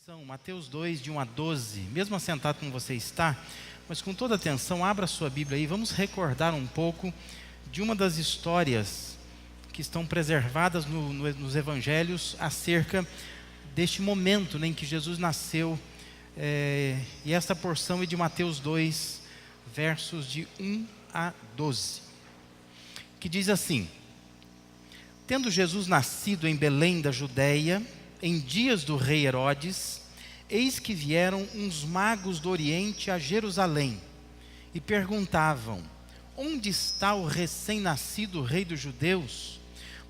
atenção, Mateus 2, de 1 a 12, mesmo assentado como você está, mas com toda atenção, abra a sua Bíblia aí, vamos recordar um pouco de uma das histórias que estão preservadas nos evangelhos acerca deste momento, né, em que Jesus nasceu, e esta porção é de Mateus 2, versos de 1 a 12, que diz assim: Tendo Jesus nascido em Belém da Judéia, em dias do rei Herodes, eis que vieram uns magos do Oriente a Jerusalém e perguntavam: onde está o recém-nascido rei dos judeus?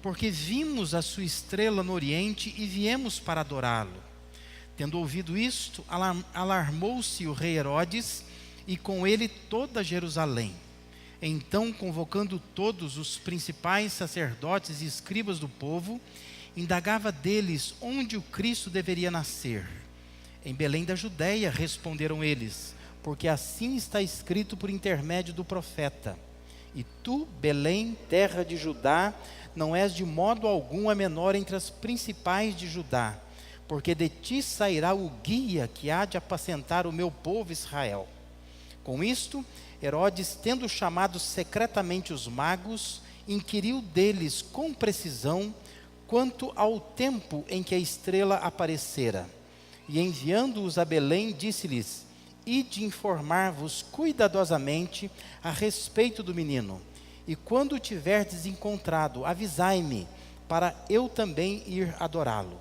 Porque vimos a sua estrela no Oriente e viemos para adorá-lo. Tendo ouvido isto, alarmou-se o rei Herodes e com ele toda Jerusalém. Então, convocando todos os principais sacerdotes e escribas do povo, indagava deles onde o Cristo deveria nascer. Em Belém da Judéia, responderam eles, porque assim está escrito por intermédio do profeta: E tu, Belém, terra de Judá, não és de modo algum a menor entre as principais de Judá, porque de ti sairá o guia que há de apacentar o meu povo Israel. Com isto, Herodes, tendo chamado secretamente os magos, inquiriu deles com precisão quanto ao tempo em que a estrela aparecera. E enviando-os a Belém, disse-lhes: Ide informar-vos cuidadosamente a respeito do menino, e quando o tiverdes encontrado, avisai-me, para eu também ir adorá-lo.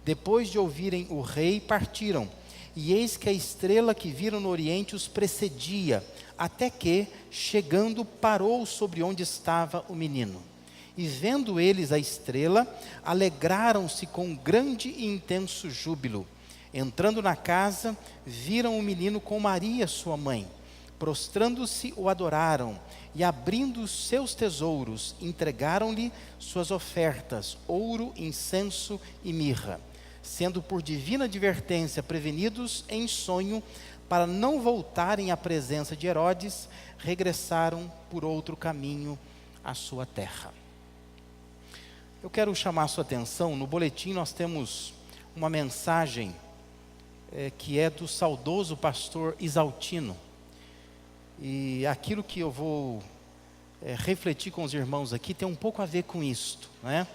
Depois de ouvirem o rei, partiram, e eis que a estrela que viram no Oriente os precedia, até que, chegando, parou sobre onde estava o menino. E vendo eles a estrela, alegraram-se com grande e intenso júbilo. Entrando na casa, viram o menino com Maria, sua mãe. Prostrando-se, o adoraram, e abrindo os seus tesouros, entregaram-lhe suas ofertas, ouro, incenso e mirra. Sendo por divina advertência prevenidos em sonho, para não voltarem à presença de Herodes, regressaram por outro caminho à sua terra. Eu quero chamar a sua atenção, no boletim nós temos uma mensagem que é do saudoso pastor Isaltino. E aquilo que eu vou refletir com os irmãos aqui tem um pouco a ver com isto, né?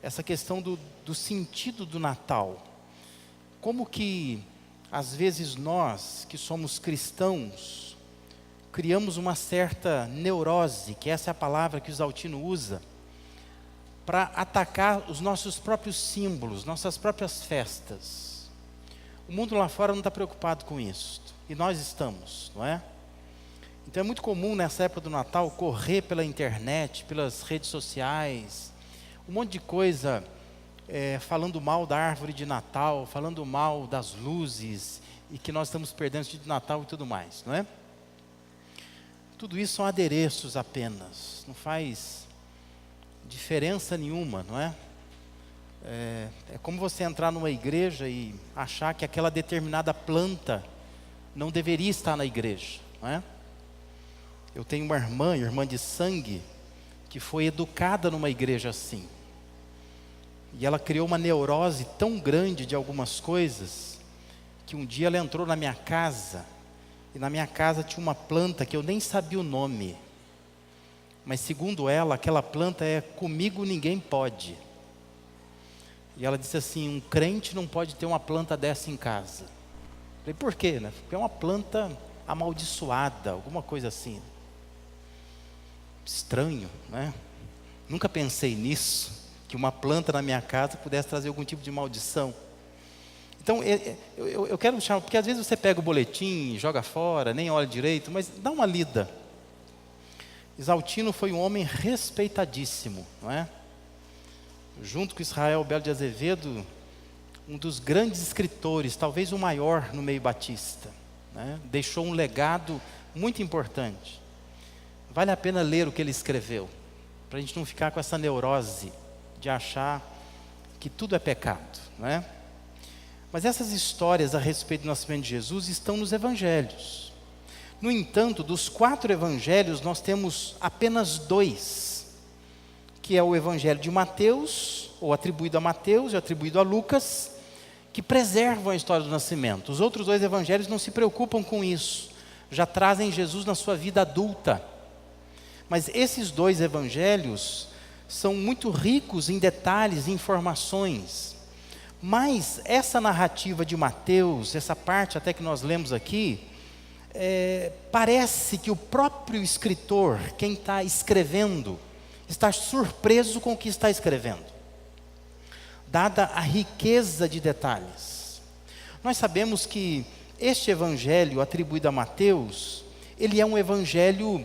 Essa questão do sentido do Natal. Como que, às vezes, nós, que somos cristãos, criamos uma certa neurose, que essa é a palavra que o Isaltino usa, para atacar os nossos próprios símbolos, nossas próprias festas. O mundo lá fora não está preocupado com isso, e nós estamos, não é? Então é muito comum nessa época do Natal correr pela internet, pelas redes sociais, um monte de coisa falando mal da árvore de Natal, falando mal das luzes, e que nós estamos perdendo o sentido de Natal e tudo mais, não é? Tudo isso são adereços apenas, não faz diferença nenhuma, não é? É como você entrar numa igreja e achar que aquela determinada planta não deveria estar na igreja, não é? Eu tenho uma irmã de sangue, que foi educada numa igreja assim. E ela criou uma neurose tão grande de algumas coisas, que um dia ela entrou na minha casa, e na minha casa tinha uma planta que eu nem sabia o nome. Mas segundo ela, aquela planta é comigo ninguém pode. E ela disse assim: um crente não pode ter uma planta dessa em casa. Eu falei: por quê? Né? Porque é uma planta amaldiçoada, alguma coisa assim. Estranho, né? Nunca pensei nisso, que uma planta na minha casa pudesse trazer algum tipo de maldição. Então, eu quero chamar, porque às vezes você pega o boletim, joga fora, nem olha direito, mas dá uma lida. Isaltino foi um homem respeitadíssimo, não é? Junto com Israel Belo de Azevedo, um dos grandes escritores, talvez o maior no meio batista, né? Deixou um legado muito importante. Vale a pena ler o que ele escreveu, para a gente não ficar com essa neurose de achar que tudo é pecado, não é? Mas essas histórias a respeito do nascimento de Jesus estão nos evangelhos. No entanto, dos 4 evangelhos, nós temos apenas 2, que é o evangelho de Mateus, ou atribuído a Mateus e atribuído a Lucas, que preservam a história do nascimento. Os outros dois evangelhos não se preocupam com isso, já trazem Jesus na sua vida adulta. Mas esses dois evangelhos são muito ricos em detalhes e informações. Mas essa narrativa de Mateus, essa parte até que nós lemos aqui, parece que o próprio escritor, quem está escrevendo, está surpreso com o que está escrevendo, dada a riqueza de detalhes. Nós sabemos que este evangelho atribuído a Mateus, ele é um evangelho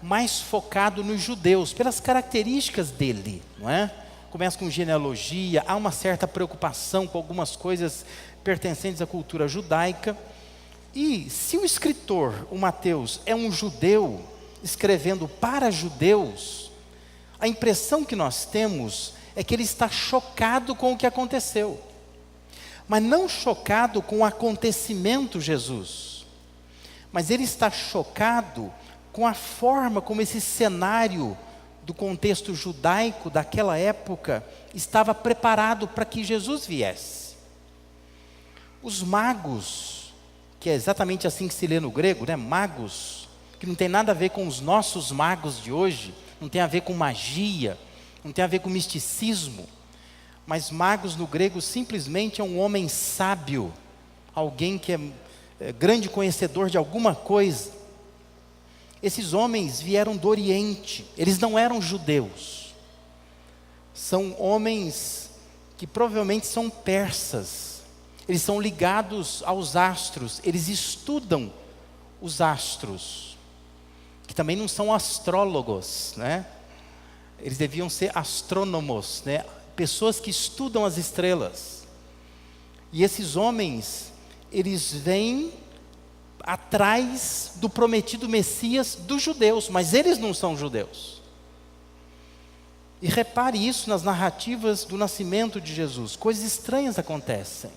mais focado nos judeus, pelas características dele, não é? Começa com genealogia, há uma certa preocupação com algumas coisas pertencentes à cultura judaica. E se o escritor, o Mateus, é um judeu, escrevendo para judeus, a impressão que nós temos é que ele está chocado com o que aconteceu. Mas não chocado com o acontecimento Jesus, mas ele está chocado com a forma como esse cenário do contexto judaico daquela época estava preparado para que Jesus viesse. Os magos, que é exatamente assim que se lê no grego, né? Magos, que não tem nada a ver com os nossos magos de hoje, não tem a ver com magia, não tem a ver com misticismo, mas magos no grego simplesmente é um homem sábio, alguém que é grande conhecedor de alguma coisa. Esses homens vieram do Oriente, eles não eram judeus, são homens que provavelmente são persas, eles são ligados aos astros, eles estudam os astros, que também não são astrólogos, né? Eles deviam ser astrônomos, né? Pessoas que estudam as estrelas. E esses homens, eles vêm atrás do prometido Messias dos judeus, mas eles não são judeus. E repare isso nas narrativas do nascimento de Jesus, coisas estranhas acontecem.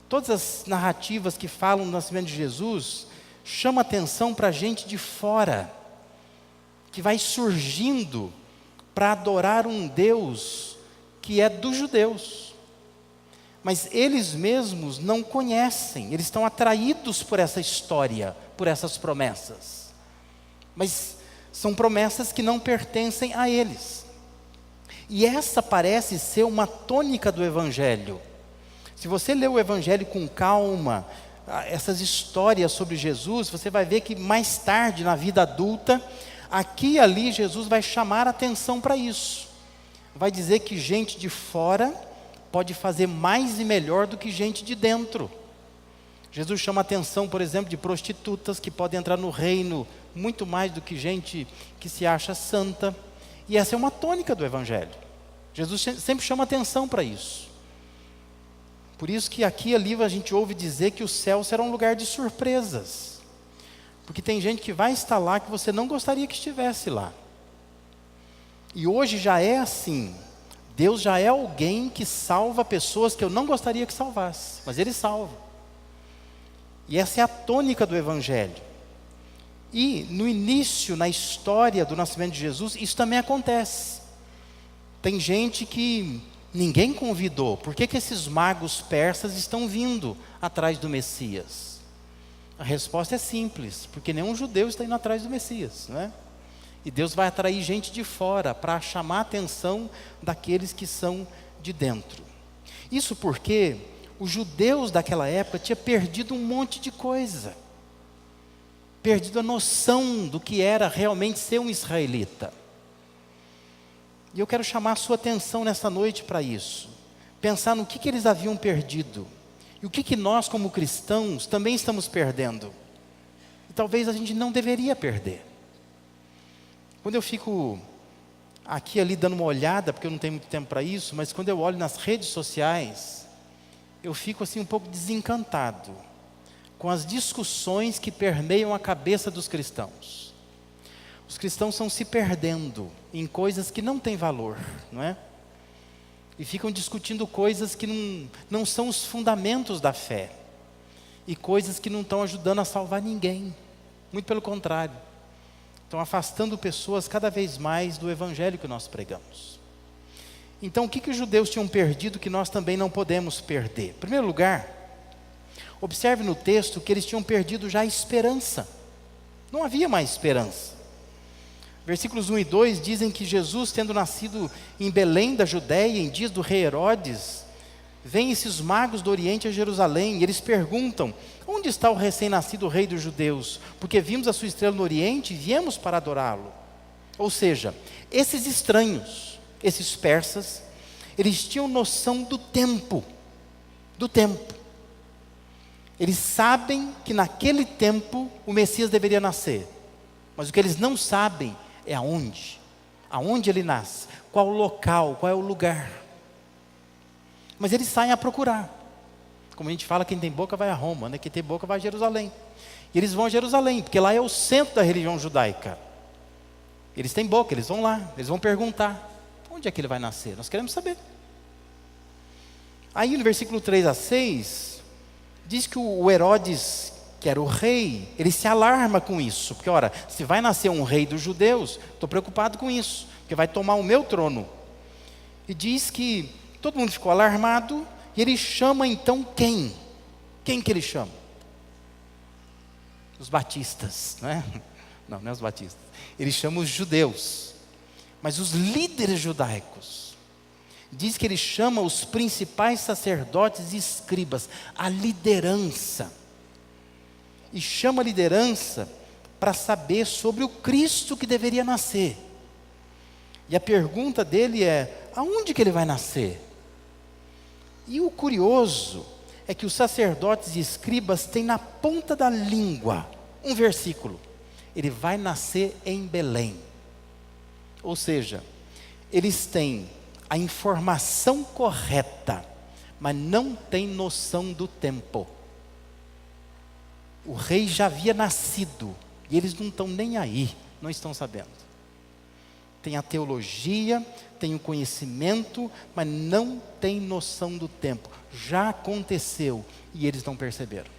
Todas as narrativas que falam do nascimento de Jesus chamam atenção para gente de fora, que vai surgindo para adorar um Deus que é dos judeus. Mas eles mesmos não conhecem, eles estão atraídos por essa história, por essas promessas. Mas são promessas que não pertencem a eles. E essa parece ser uma tônica do Evangelho. Se você ler o Evangelho com calma, essas histórias sobre Jesus, você vai ver que mais tarde, na vida adulta, aqui e ali Jesus vai chamar atenção para isso. Vai dizer que gente de fora pode fazer mais e melhor do que gente de dentro. Jesus chama atenção, por exemplo, de prostitutas que podem entrar no reino muito mais do que gente que se acha santa. E essa é uma tônica do Evangelho. Jesus sempre chama atenção para isso. Por isso que aqui e ali a gente ouve dizer que o céu será um lugar de surpresas. Porque tem gente que vai estar lá que você não gostaria que estivesse lá. E hoje já é assim. Deus já é alguém que salva pessoas que eu não gostaria que salvasse, mas Ele salva. E essa é a tônica do Evangelho. E no início, na história do nascimento de Jesus, isso também acontece. Tem gente que ninguém convidou. Por que esses magos persas estão vindo atrás do Messias? A resposta é simples, porque nenhum judeu está indo atrás do Messias, não é? E Deus vai atrair gente de fora para chamar a atenção daqueles que são de dentro. Isso porque os judeus daquela época tinham perdido um monte de coisa. Perdido a noção do que era realmente ser um israelita. E eu quero chamar a sua atenção nessa noite para isso. Pensar no que eles haviam perdido. E o que nós como cristãos também estamos perdendo. E talvez a gente não deveria perder. Quando eu fico aqui ali dando uma olhada, porque eu não tenho muito tempo para isso, mas quando eu olho nas redes sociais, eu fico assim um pouco desencantado com as discussões que permeiam a cabeça dos cristãos. Os cristãos estão se perdendo em coisas que não têm valor, não é? E ficam discutindo coisas que não são os fundamentos da fé. E coisas que não estão ajudando a salvar ninguém. Muito pelo contrário. Estão afastando pessoas cada vez mais do Evangelho que nós pregamos. Então, o que os judeus tinham perdido que nós também não podemos perder? Em primeiro lugar, observe no texto que eles tinham perdido já a esperança. Não havia mais esperança. Versículos 1 e 2 dizem que Jesus, tendo nascido em Belém da Judéia, em dias do rei Herodes, vêm esses magos do Oriente a Jerusalém, e eles perguntam: onde está o recém-nascido rei dos judeus? Porque vimos a sua estrela no Oriente e viemos para adorá-lo. Ou seja, esses estranhos, esses persas, eles tinham noção do tempo. Eles sabem que naquele tempo o Messias deveria nascer, mas o que eles não sabem é aonde ele nasce, qual o local, qual é o lugar. Mas eles saem a procurar. Como a gente fala, quem tem boca vai a Roma, né? Quem tem boca vai a Jerusalém. E eles vão a Jerusalém, porque lá é o centro da religião judaica. Eles têm boca, eles vão lá, eles vão perguntar: onde é que ele vai nascer? Nós queremos saber. Aí no versículo 3 a 6, diz que o Herodes, que era o rei, ele se alarma com isso, porque ora, se vai nascer um rei dos judeus, estou preocupado com isso, porque vai tomar o meu trono. E diz que todo mundo ficou alarmado, e ele chama então quem? Quem que ele chama? Os batistas, não é? Não é os batistas. Ele chama os judeus, mas os líderes judaicos. Diz que ele chama os principais sacerdotes e escribas, a liderança. E chama a liderança para saber sobre o Cristo que deveria nascer. E a pergunta dele é: aonde que ele vai nascer? E o curioso é que os sacerdotes e escribas têm na ponta da língua um versículo: ele vai nascer em Belém. Ou seja, eles têm a informação correta, mas não têm noção do tempo. O rei já havia nascido, e eles não estão nem aí, não estão sabendo. Tem a teologia, tem o conhecimento, mas não tem noção do tempo. Já aconteceu, e eles não perceberam.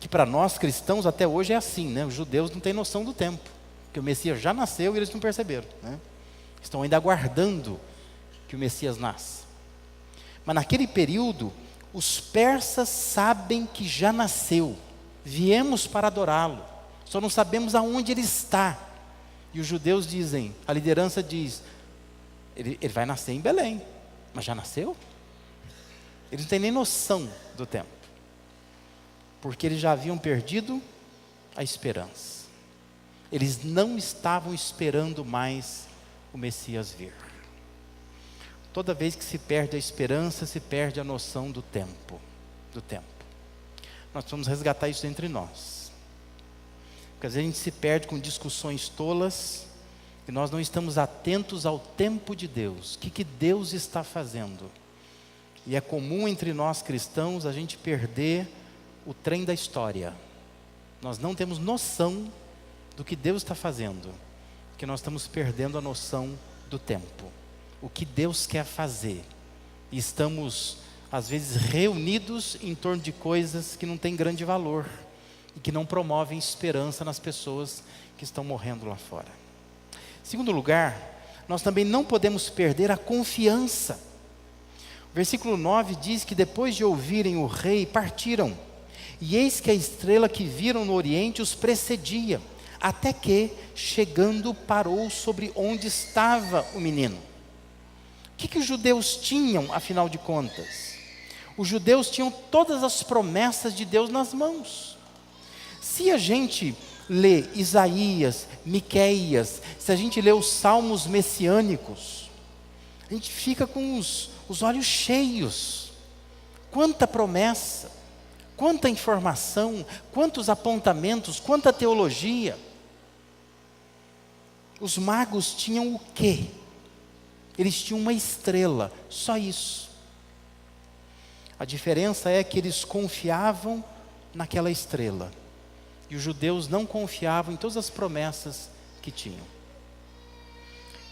Que para nós cristãos até hoje é assim, né? Os judeus não têm noção do tempo, porque o Messias já nasceu e eles não perceberam, né? Estão ainda aguardando que o Messias nasça. Mas naquele período, os persas sabem que já nasceu, viemos para adorá-lo, só não sabemos aonde ele está. E os judeus dizem, a liderança diz: ele vai nascer em Belém. Mas já nasceu? Eles não têm nem noção do tempo, porque eles já haviam perdido a esperança. Eles não estavam esperando mais o Messias vir. Toda vez que se perde a esperança, se perde a noção do tempo. Nós precisamos resgatar isso entre nós. Porque às vezes a gente se perde com discussões tolas, e nós não estamos atentos ao tempo de Deus. O que Deus está fazendo? E é comum entre nós cristãos a gente perder o trem da história. Nós não temos noção do que Deus está fazendo, porque nós estamos perdendo a noção do tempo. O que Deus quer fazer. E estamos, às vezes, reunidos em torno de coisas que não têm grande valor e que não promovem esperança nas pessoas que estão morrendo lá fora. Em segundo lugar, nós também não podemos perder a confiança. O versículo 9 diz que depois de ouvirem o rei, partiram. E eis que a estrela que viram no oriente os precedia, até que, chegando, parou sobre onde estava o menino. O que os judeus tinham, afinal de contas? Os judeus tinham todas as promessas de Deus nas mãos. Se a gente lê Isaías, Miqueias, se a gente lê os salmos messiânicos, a gente fica com os olhos cheios. Quanta promessa, quanta informação, quantos apontamentos, quanta teologia. Os magos tinham o quê? Eles tinham uma estrela, só isso. A diferença é que eles confiavam naquela estrela. E os judeus não confiavam em todas as promessas que tinham.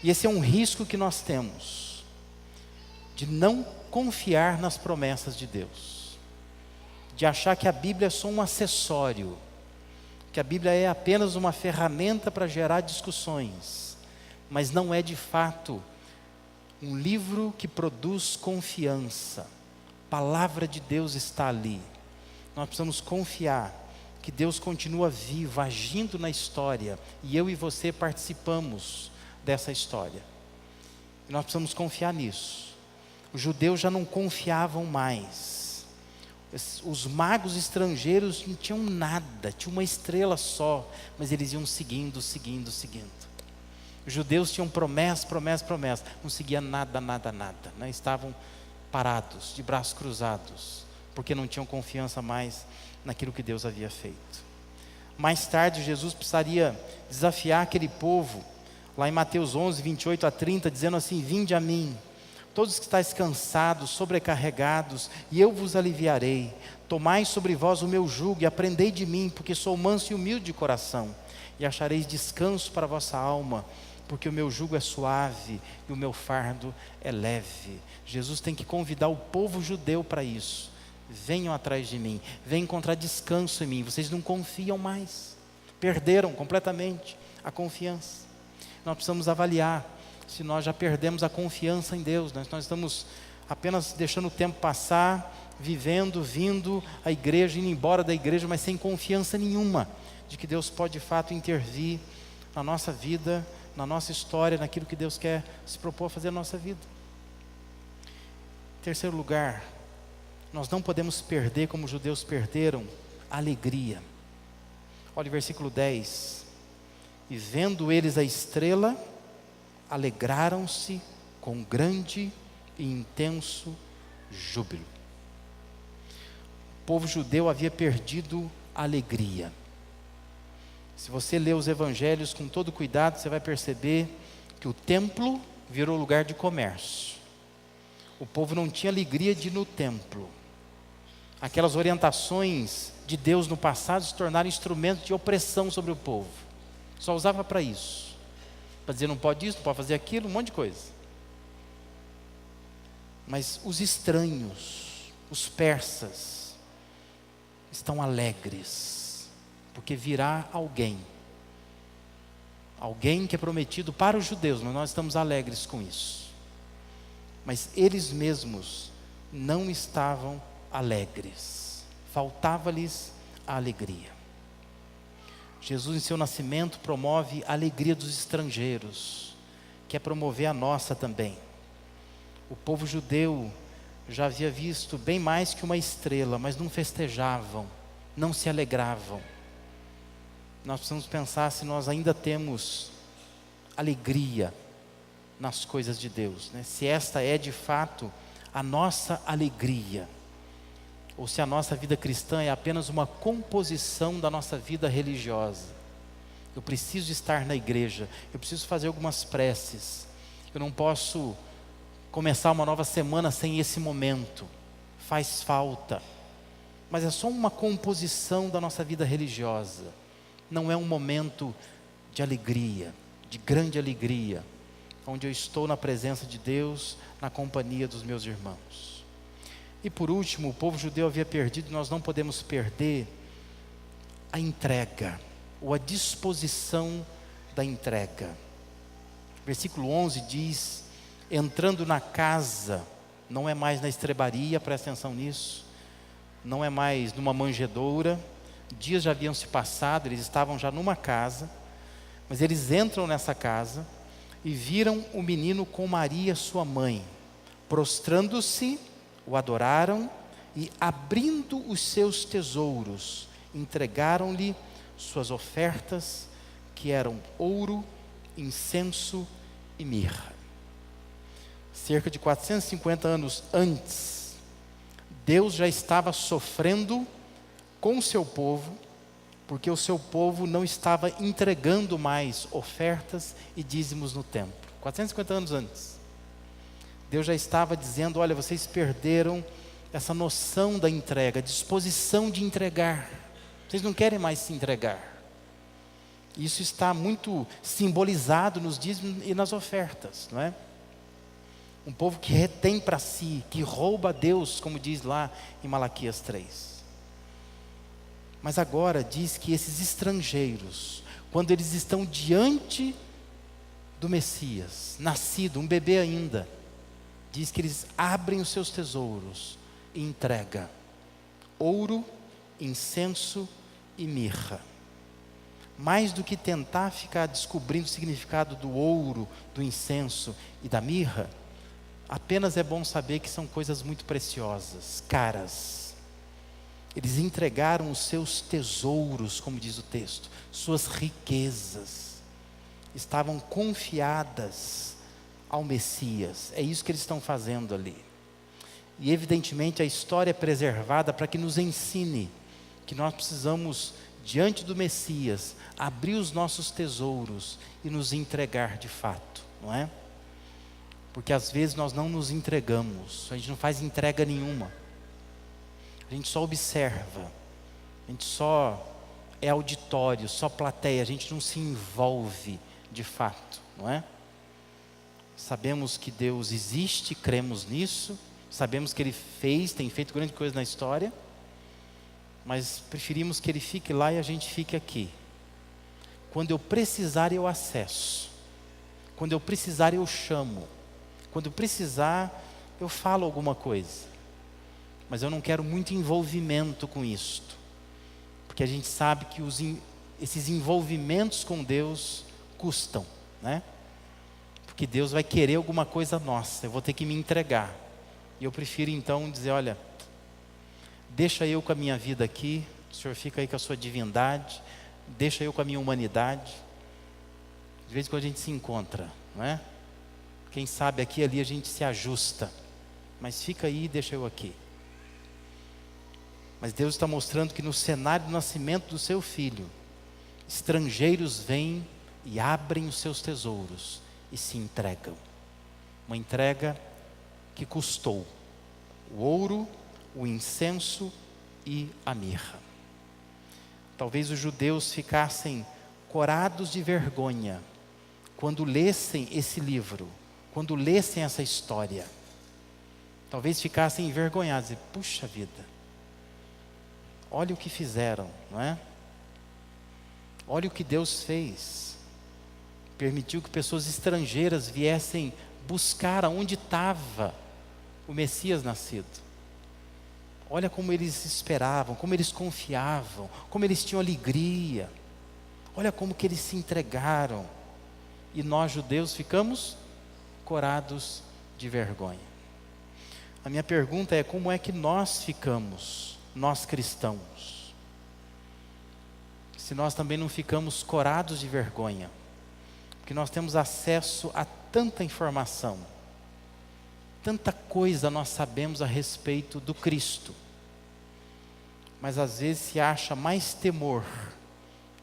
E esse é um risco que nós temos, de não confiar nas promessas de Deus. De achar que a Bíblia é só um acessório, que a Bíblia é apenas uma ferramenta para gerar discussões, mas não é de fato Um livro que produz confiança. A palavra de Deus está ali. Nós precisamos confiar que Deus continua vivo, agindo na história, e eu e você participamos dessa história. E nós precisamos confiar nisso. Os judeus já não confiavam mais. Os magos estrangeiros não tinham nada, tinha uma estrela só, mas eles iam seguindo. Os judeus tinham promessa, não seguia nada, né? Estavam parados, de braços cruzados, porque não tinham confiança mais naquilo que Deus havia feito. Mais tarde, Jesus precisaria desafiar aquele povo, lá em Mateus 11, 28 a 30, dizendo assim: vinde a mim, todos que estáis cansados, sobrecarregados, e eu vos aliviarei. Tomai sobre vós o meu jugo e aprendei de mim, porque sou manso e humilde de coração, e achareis descanso para a vossa alma, porque o meu jugo é suave e o meu fardo é leve. Jesus tem que convidar o povo judeu para isso. Venham atrás de mim, venham encontrar descanso em mim. Vocês não confiam mais, perderam completamente a confiança. Nós precisamos avaliar se nós já perdemos a confiança em Deus. Nós estamos apenas deixando o tempo passar, vivendo, vindo à igreja, indo embora da igreja, mas sem confiança nenhuma de que Deus pode de fato intervir na nossa vida, na nossa história, naquilo que Deus quer se propor a fazer na nossa vida. Em terceiro lugar, nós não podemos perder, como os judeus perderam, a alegria. Olha o versículo 10. E vendo eles a estrela, alegraram-se com grande e intenso júbilo. O povo judeu havia perdido a alegria. Se você ler os evangelhos com todo cuidado, você vai perceber que o templo virou lugar de comércio. O povo não tinha alegria de ir no templo. Aquelas orientações de Deus no passado se tornaram instrumentos de opressão sobre o povo. Só usava para isso. Para dizer não pode isso, não pode fazer aquilo, um monte de coisa. Mas os estranhos, os persas, estão alegres. Porque virá alguém que é prometido para os judeus, mas nós estamos alegres com isso. Mas eles mesmos não estavam alegres, faltava-lhes a alegria. Jesus, em seu nascimento, promove a alegria dos estrangeiros, quer promover a nossa também. O povo judeu já havia visto bem mais que uma estrela, mas não festejavam, não se alegravam. Nós precisamos pensar se nós ainda temos alegria nas coisas de Deus, né? Se esta é de fato a nossa alegria, ou se a nossa vida cristã é apenas uma composição da nossa vida religiosa. Eu preciso estar na igreja, eu preciso fazer algumas preces, eu não posso começar uma nova semana sem esse momento, faz falta, mas é só uma composição da nossa vida religiosa. Não é um momento de alegria, de grande alegria, onde eu estou na presença de Deus, na companhia dos meus irmãos. E por último, o povo judeu havia perdido, nós não podemos perder a entrega, ou a disposição da entrega. Versículo 11 diz: entrando na casa, não é mais na estrebaria, presta atenção nisso, não é mais numa manjedoura. Dias já haviam se passado, eles estavam já numa casa, mas eles entram nessa casa e viram o menino com Maria, sua mãe. Prostrando-se, o adoraram e, abrindo os seus tesouros, entregaram-lhe suas ofertas, que eram ouro, incenso e mirra. Cerca de 450 anos antes, Deus já estava sofrendo com o seu povo, porque o seu povo não estava entregando mais ofertas e dízimos no templo. 450 anos antes, Deus já estava dizendo: olha, vocês perderam essa noção da entrega, a disposição de entregar. Vocês não querem mais se entregar. Isso está muito simbolizado nos dízimos e nas ofertas, não é? Um povo que retém para si, que rouba a Deus, como diz lá em Malaquias 3. Mas agora diz que esses estrangeiros, quando eles estão diante do Messias, nascido, um bebê ainda, diz que eles abrem os seus tesouros e entregam ouro, incenso e mirra. Mais do que tentar ficar descobrindo o significado do ouro, do incenso e da mirra, apenas é bom saber que são coisas muito preciosas, caras. Eles entregaram os seus tesouros, como diz o texto, suas riquezas, estavam confiadas ao Messias. É isso que eles estão fazendo ali. E evidentemente a história é preservada para que nos ensine que nós precisamos, diante do Messias, abrir os nossos tesouros e nos entregar de fato, não é? Porque às vezes nós não nos entregamos, a gente não faz entrega nenhuma, a gente só observa, a gente só é auditório, só plateia, a gente não se envolve de fato, não é? Sabemos que Deus existe, cremos nisso, sabemos que Ele tem feito grande coisa na história, mas preferimos que Ele fique lá e a gente fique aqui. Quando eu precisar eu acesso, quando eu precisar eu chamo, quando eu precisar eu falo alguma coisa, mas eu não quero muito envolvimento com isto, porque a gente sabe que esses envolvimentos com Deus custam, né? Porque Deus vai querer alguma coisa nossa, eu vou ter que me entregar, e eu prefiro então dizer, olha, deixa eu com a minha vida aqui, o Senhor fica aí com a sua divindade, deixa eu com a minha humanidade. De vez em quando a gente se encontra, não é? Quem sabe aqui e ali a gente se ajusta, mas fica aí e deixa eu aqui. Mas Deus está mostrando que no cenário do nascimento do seu filho, estrangeiros vêm e abrem os seus tesouros e se entregam. Uma entrega que custou o ouro, o incenso e a mirra. Talvez os judeus ficassem corados de vergonha quando lessem esse livro, quando lessem essa história. Talvez ficassem envergonhados e, puxa vida, olha o que fizeram, não é? Olha o que Deus fez. Permitiu que pessoas estrangeiras viessem buscar onde estava o Messias nascido. Olha como eles esperavam, como eles confiavam, como eles tinham alegria. Olha como que eles se entregaram. E nós judeus ficamos corados de vergonha. A minha pergunta é, como é que nós ficamos, nós cristãos? Se nós também não ficamos corados de vergonha, porque nós temos acesso a tanta informação, tanta coisa nós sabemos a respeito do Cristo, mas às vezes se acha mais temor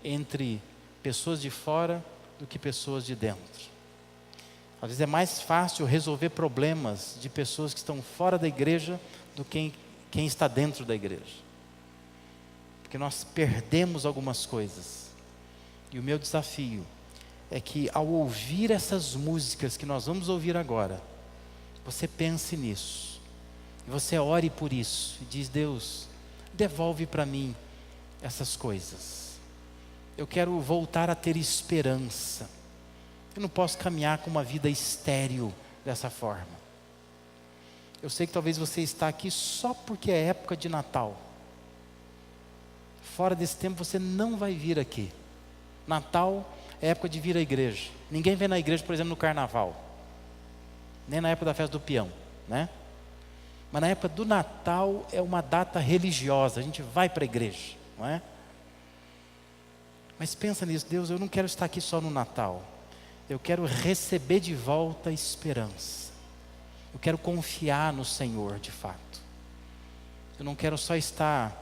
entre pessoas de fora do que pessoas de dentro. Às vezes é mais fácil resolver problemas de pessoas que estão fora da igreja do que quem está dentro da igreja, porque nós perdemos algumas coisas. E o meu desafio é que ao ouvir essas músicas que nós vamos ouvir agora, você pense nisso, e você ore por isso, e diz, Deus, devolve para mim essas coisas. Eu quero voltar a ter esperança. Eu não posso caminhar com uma vida estéril dessa forma. Eu sei que talvez você está aqui só porque é época de Natal. Fora desse tempo você não vai vir aqui. Natal é época de vir à igreja. Ninguém vem na igreja, por exemplo, no carnaval, nem na época da festa do peão, né? Mas na época do Natal é uma data religiosa, a gente vai para a igreja, não é? Mas pensa nisso, Deus, eu não quero estar aqui só no Natal, eu quero receber de volta a esperança, eu quero confiar no Senhor de fato, eu não quero só estar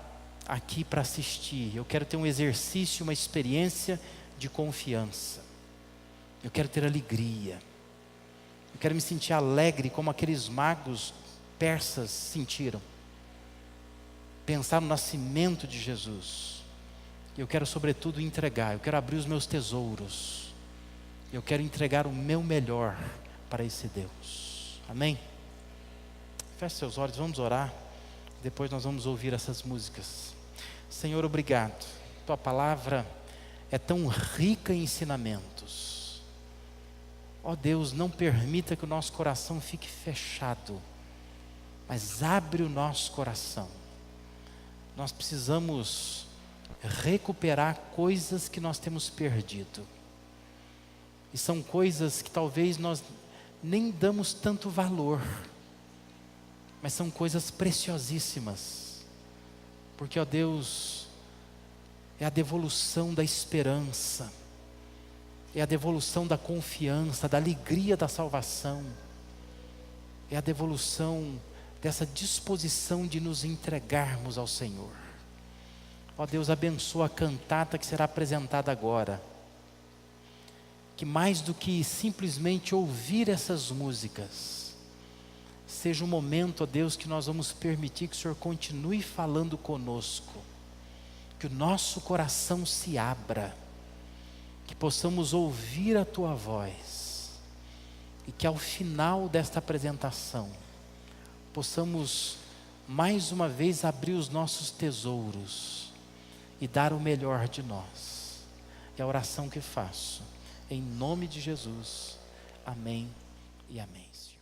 aqui para assistir, eu quero ter um exercício, uma experiência de confiança, eu quero ter alegria, eu quero me sentir alegre como aqueles magos persas sentiram, pensar no nascimento de Jesus. Eu quero sobretudo entregar, eu quero abrir os meus tesouros, eu quero entregar o meu melhor para esse Deus, amém? Feche seus olhos, vamos orar, depois nós vamos ouvir essas músicas. Senhor, obrigado, tua palavra é tão rica em ensinamentos, Ó Deus, não permita que o nosso coração fique fechado, mas abre o nosso coração. Nós precisamos recuperar coisas que nós temos perdido. E são coisas que talvez nós nem damos tanto valor, mas são coisas preciosíssimas. Porque, ó Deus, é a devolução da esperança, é a devolução da confiança, da alegria da salvação, é a devolução dessa disposição de nos entregarmos ao Senhor. Ó Deus, abençoa a cantata que será apresentada agora. Que mais do que simplesmente ouvir essas músicas, seja um momento, ó Deus, que nós vamos permitir que o Senhor continue falando conosco. Que o nosso coração se abra, que possamos ouvir a Tua voz. E que ao final desta apresentação, possamos mais uma vez abrir os nossos tesouros e dar o melhor de nós. É a oração que faço, em nome de Jesus. Amém e amém, Senhor.